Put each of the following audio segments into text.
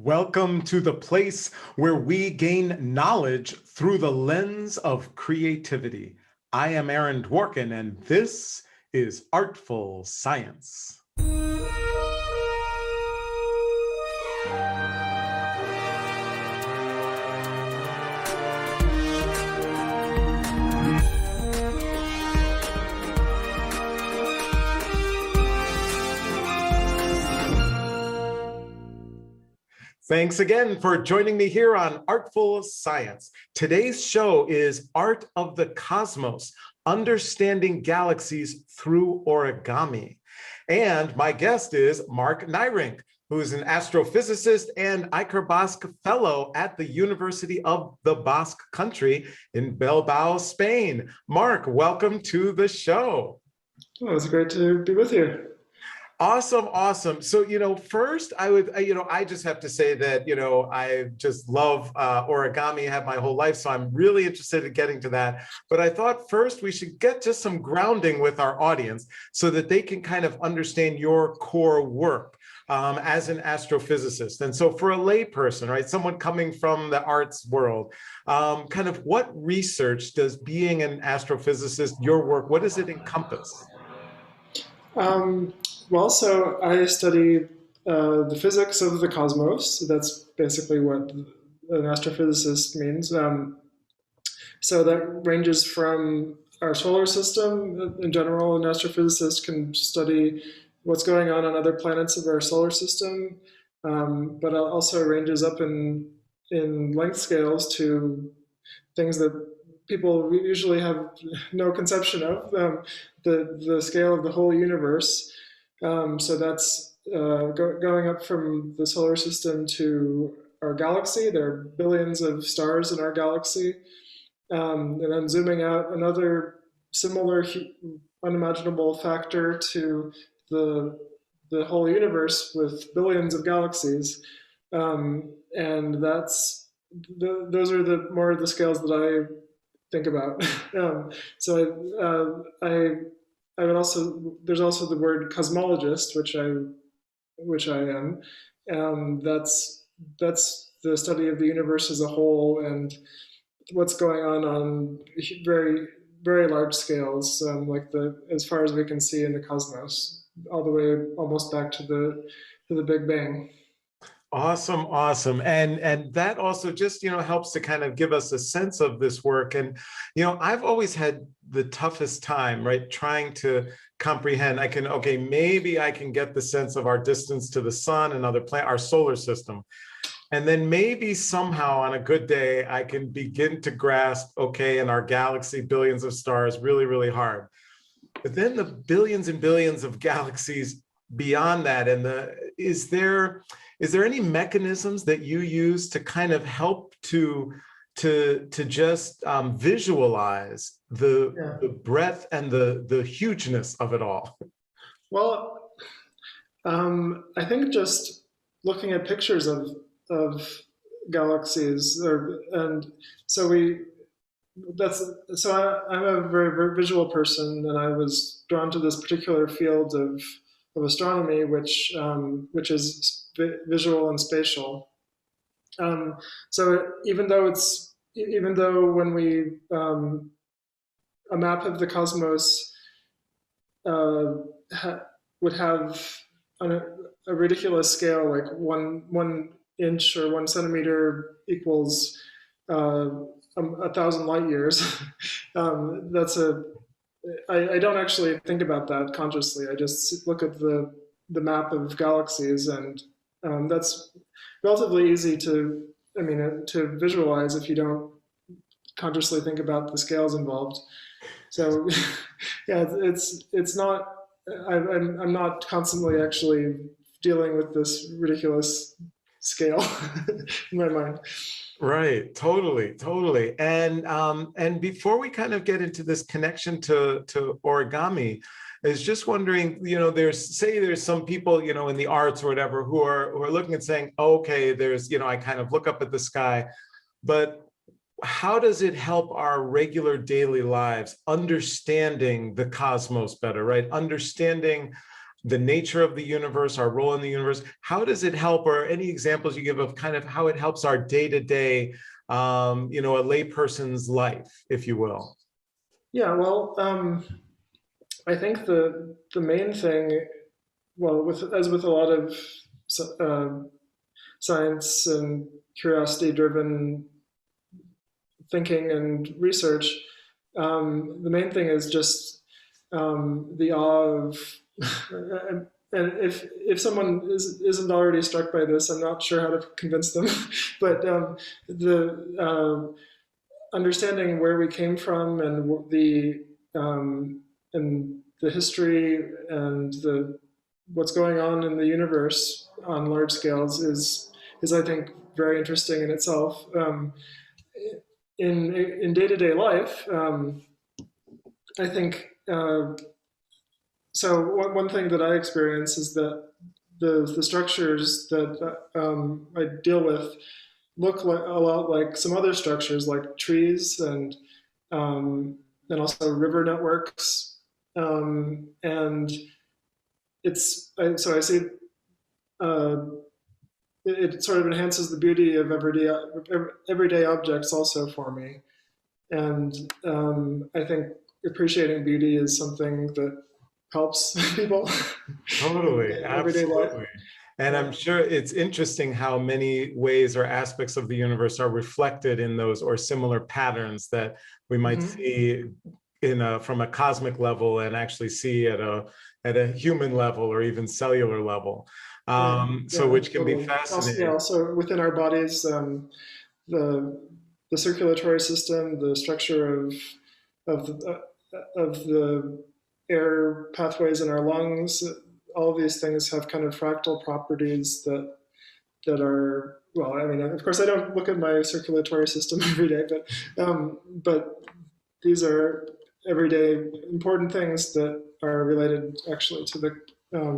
Welcome to the place where we gain knowledge through the lens of creativity. I am Aaron Dworkin, and this is Artful Science. Thanks again for joining me here on Artful Science. Today's show is Art of the Cosmos, Understanding Galaxies Through Origami. And my guest is Mark Neyrinck, who is an astrophysicist and Ikerbasque fellow at the University of the Basque country in Bilbao, Spain. Mark, welcome to the show. Oh, it's great to be with you. Awesome. So, first I just have to say that, I just love origami, have my whole life. So I'm really interested in getting to that. But I thought first we should get just some grounding with our audience so that they can kind of understand your core work as an astrophysicist. And so for a layperson, right, someone coming from the arts world, kind of what research does being an astrophysicist, your work, what does it encompass? So I study the physics of the cosmos. That's basically what an astrophysicist means. So that ranges from our solar system. In general, an astrophysicist can study what's going on other planets of our solar system, but it also ranges up in length scales to things that people usually have no conception of, the scale of the whole universe. So that's going up from the solar system to our galaxy. There are billions of stars in our galaxy. And then zooming out another similar unimaginable factor to the whole universe with billions of galaxies. And those are more of the scales that I think about. I would also, there's also the word cosmologist, which I am. That's the study of the universe as a whole and what's going on very, very large scales, as far as we can see in the cosmos, all the way almost back to the Big Bang. Awesome. And that also just, helps to kind of give us a sense of this work. And, I've always had the toughest time, right, trying to comprehend. Maybe I can get the sense of our distance to the sun and other planets, our solar system. And then maybe somehow on a good day, I can begin to grasp, in our galaxy, billions of stars, really, really hard. But then the billions and billions of galaxies beyond that, and is there any mechanisms that you use to kind of help to just visualize the breadth and the hugeness of it all? Well, I think just looking at pictures of galaxies, I'm a very, very visual person, and I was drawn to this particular field of astronomy, which is visual and spatial. So even though when we a map of the cosmos would have a ridiculous scale, like one inch or 1 centimeter equals 1,000 light years. I don't actually think about that consciously. I just look at the map of galaxies, and that's relatively easy to visualize if you don't consciously think about the scales involved. So, it's not. I'm not constantly actually dealing with this ridiculous scale in my mind. Right, totally. And before we kind of get into this connection to origami, I was just wondering, there's some people, in the arts or whatever who are looking and saying, okay, I kind of look up at the sky, but how does it help our regular daily lives understanding the cosmos better, right? Understanding the nature of the universe, our role in the universe. How does it help, or any examples you give of kind of how it helps our day-to-day, you know, a layperson's life, if you will? Yeah, well, I think the main thing, well, as with a lot of uh, science and curiosity-driven thinking and research, the main thing is just the awe of, and if someone isn't already struck by this, I'm not sure how to convince them, but the understanding where we came from and the history and the what's going on in the universe on large scales is I think very interesting in itself. In day-to-day life, I think so. One thing that I experience is that the structures that I deal with look like, a lot like some other structures, like trees and also river networks, and so I see uh, it sort of enhances the beauty of everyday objects also for me. And I think appreciating beauty is something that helps people Totally, in everyday life. absolutely. And Yeah. I'm sure it's interesting how many ways or aspects of the universe are reflected in those or similar patterns that we might Hmm. see in a, from a cosmic level, and actually see at a human level or even cellular level. Yeah. So Yeah. which can be Totally. Also, yeah. fascinating. Also within our bodies, the the circulatory system, the structure of of the air pathways in our lungs, all of these things have kind of fractal properties that are, well, I mean, of course, I don't look at my circulatory system every day, but these are everyday important things that are related actually to the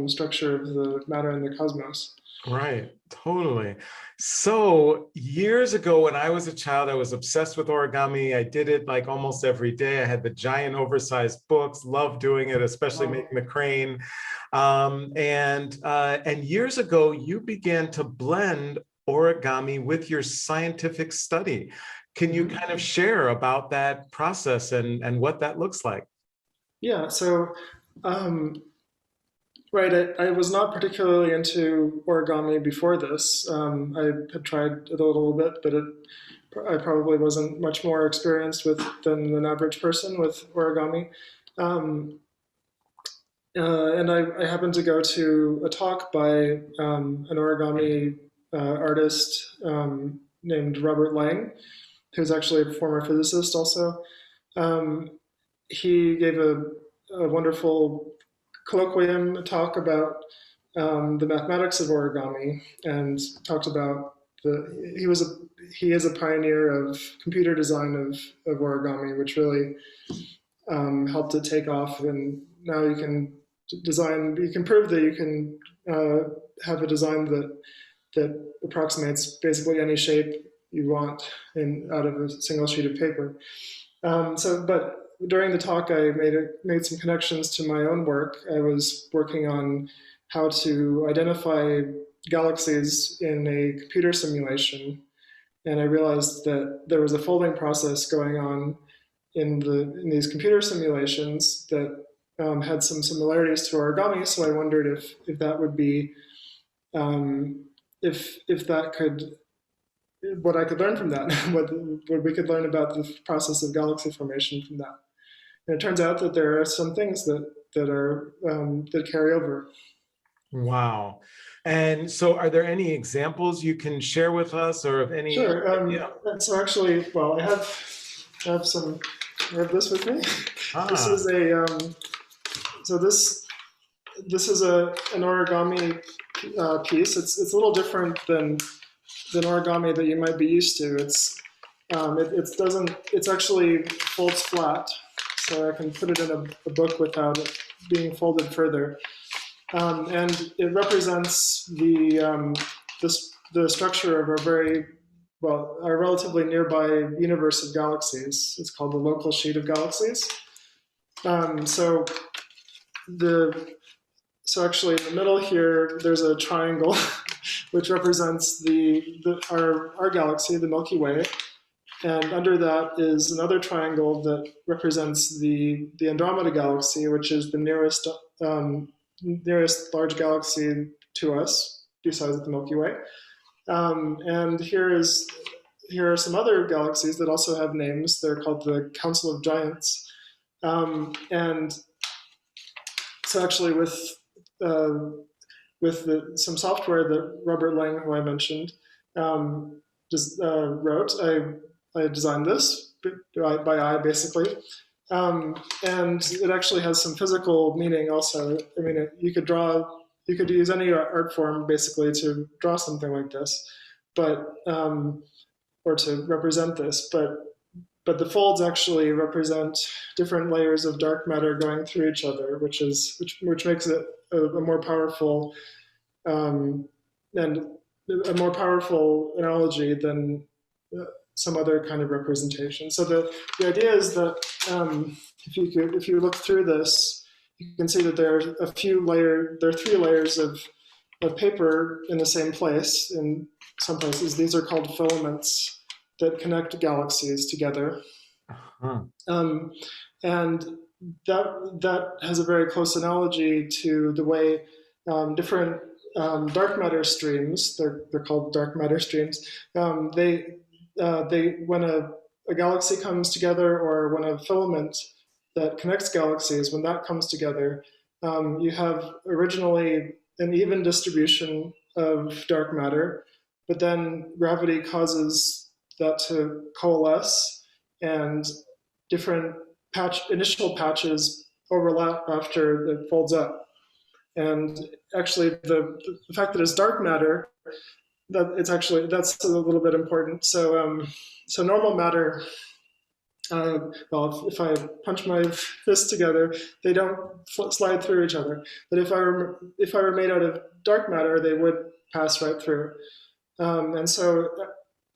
structure of the matter in the cosmos. Right, totally. So years ago, when I was a child, I was obsessed with origami. I did it like almost every day. I had the giant oversized books, loved doing it, especially Wow. making the crane. And years ago, you began to blend origami with your scientific study. Can you Hmm. kind of share about that process and what that looks like? Yeah, so um, right, I was not particularly into origami before this. I had tried it a little bit, but I probably wasn't much more experienced with than an average person with origami. Um, and I happened to go to a talk by an origami artist named Robert Lang, who's actually a former physicist also. Um, he gave a wonderful colloquium talk about the mathematics of origami and talked about he is a pioneer of computer design of origami, which really helped it take off. And now you can prove that you can have a design that approximates basically any shape you want out of a single sheet of paper. But during the talk, I made some connections to my own work. I was working on how to identify galaxies in a computer simulation, and I realized that there was a folding process going on in these computer simulations that had some similarities to origami. So I wondered if that would be if that could what I could learn from that, what we could learn about the process of galaxy formation from that. And it turns out that there are some things that carry over. Wow. And so are there any examples you can share with us, or of any, Sure. yeah. And so actually, well, I have some. I have this with me. This Ah, is a so this is an origami piece. It's a little different than origami that you might be used to. It doesn't, it's actually folds flat, so I can put it in a book without it being folded further. And it represents the structure of a relatively nearby universe of galaxies. It's called the local sheet of galaxies. So the so actually in the middle here, there's a triangle which represents our galaxy, the Milky Way. And under that is another triangle that represents the Andromeda galaxy, which is the nearest large galaxy to us, besides the Milky Way. And here are some other galaxies that also have names. They're called the Council of Giants. And so actually with some software that Robert Lang, who I mentioned, just wrote, I designed this by eye, basically. And it actually has some physical meaning also. I mean, you could use any art form basically to draw something like this, but or to represent this. But the folds actually represent different layers of dark matter going through each other, which makes it a more powerful and a more powerful analogy than some other kind of representation. So the idea is that if you look through this, you can see that there are three layers of paper in the same place. In some places, these are called filaments that connect galaxies together. And that has a very close analogy to the way different dark matter streams, they're called dark matter streams, when a galaxy comes together, or when a filament that connects galaxies, when that comes together, you have originally an even distribution of dark matter, but then gravity causes that to coalesce, and different initial patches overlap after it folds up. And actually, the fact that it's dark matter, that's a little bit important. So normal matter, well, if I punch my fists together, they don't slide through each other. But if I were made out of dark matter, they would pass right through. And so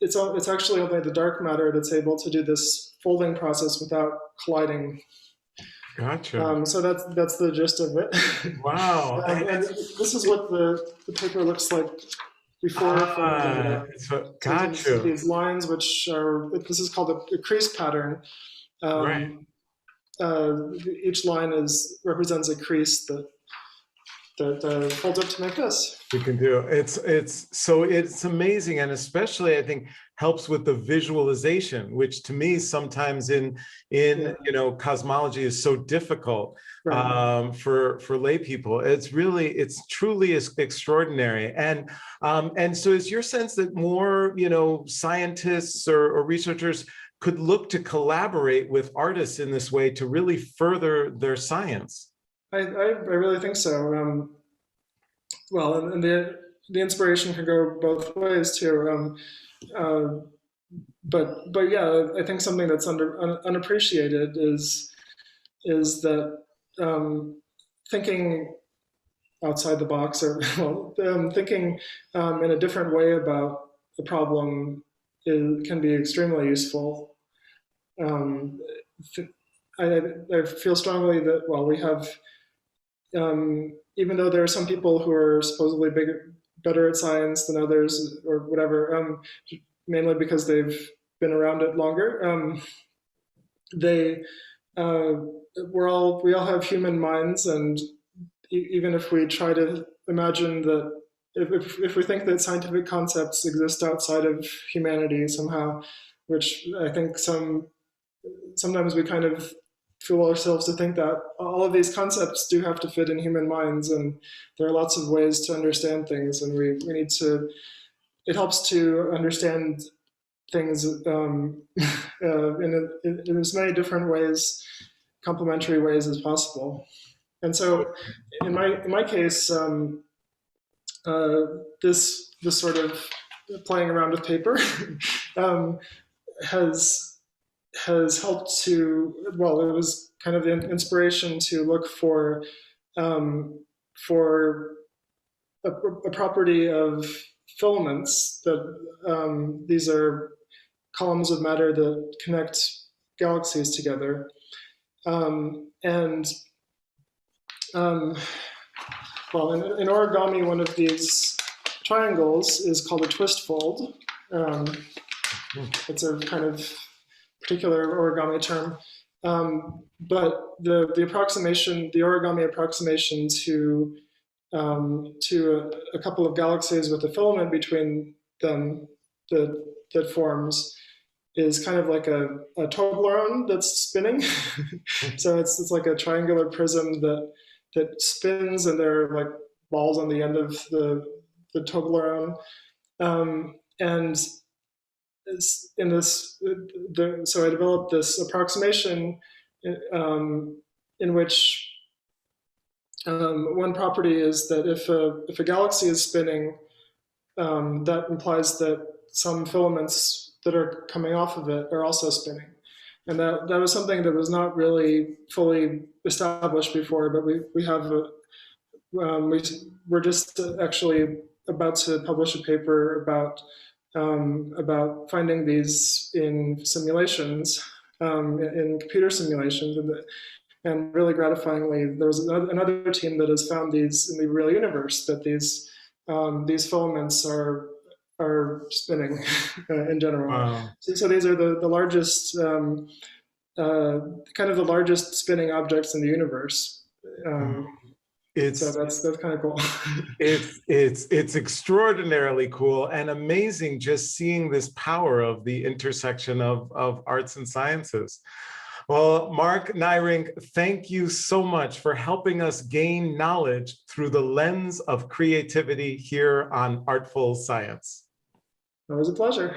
it's actually only the dark matter that's able to do this folding process without colliding. Gotcha. So that's the gist of it. Wow. And this is what the paper looks like before. Gotcha. These lines, this is called a crease pattern. Right. Each line represents a crease that folds up to make this. We can do it's amazing, and especially I think helps with the visualization, which to me sometimes in cosmology is so difficult. Right. For lay people. It's truly extraordinary. And so is your sense that more scientists or researchers could look to collaborate with artists in this way to really further their science? I really think so. Well, and the inspiration can go both ways too. But yeah, I think something that's unappreciated is that thinking outside the box, or thinking in a different way about the problem can be extremely useful. I feel strongly that, well, we have, even though there are some people who are supposedly better at science than others, or whatever, mainly because they've been around it longer, we all have human minds, and even if we try to imagine that, if we think that scientific concepts exist outside of humanity somehow, which I think sometimes we kind of fool ourselves to think that all of these concepts do have to fit in human minds, and there are lots of ways to understand things, and we need to, it helps to understand things in as many different ways, complementary ways as possible. And so in my case, this sort of playing around with paper has helped to, well, it was kind of the inspiration to look for a property of filaments that these are columns of matter that connect galaxies together. well, in origami, one of these triangles is called a twist fold. It's a kind of particular origami term. But the approximation, the origami approximation to a couple of galaxies with a filament between them that forms is kind of like a Toblerone that's spinning. So it's like a triangular prism that spins, and there are like balls on the end of the Toblerone. And in this, so I developed this approximation in which one property is that if a galaxy is spinning, that implies that some filaments that are coming off of it are also spinning. And that was something that was not really fully established before, but we have we're just actually about to publish a paper about finding these in simulations, in computer simulations, and really gratifyingly, there was another team that has found these in the real universe, that these filaments are spinning in general. Wow. So these are the largest, kind of the largest spinning objects in the universe. So that's kind of cool. It's extraordinarily cool and amazing just seeing this power of the intersection of arts and sciences. Well, Mark Neyrinck, thank you so much for helping us gain knowledge through the lens of creativity here on Artful Science. It was a pleasure.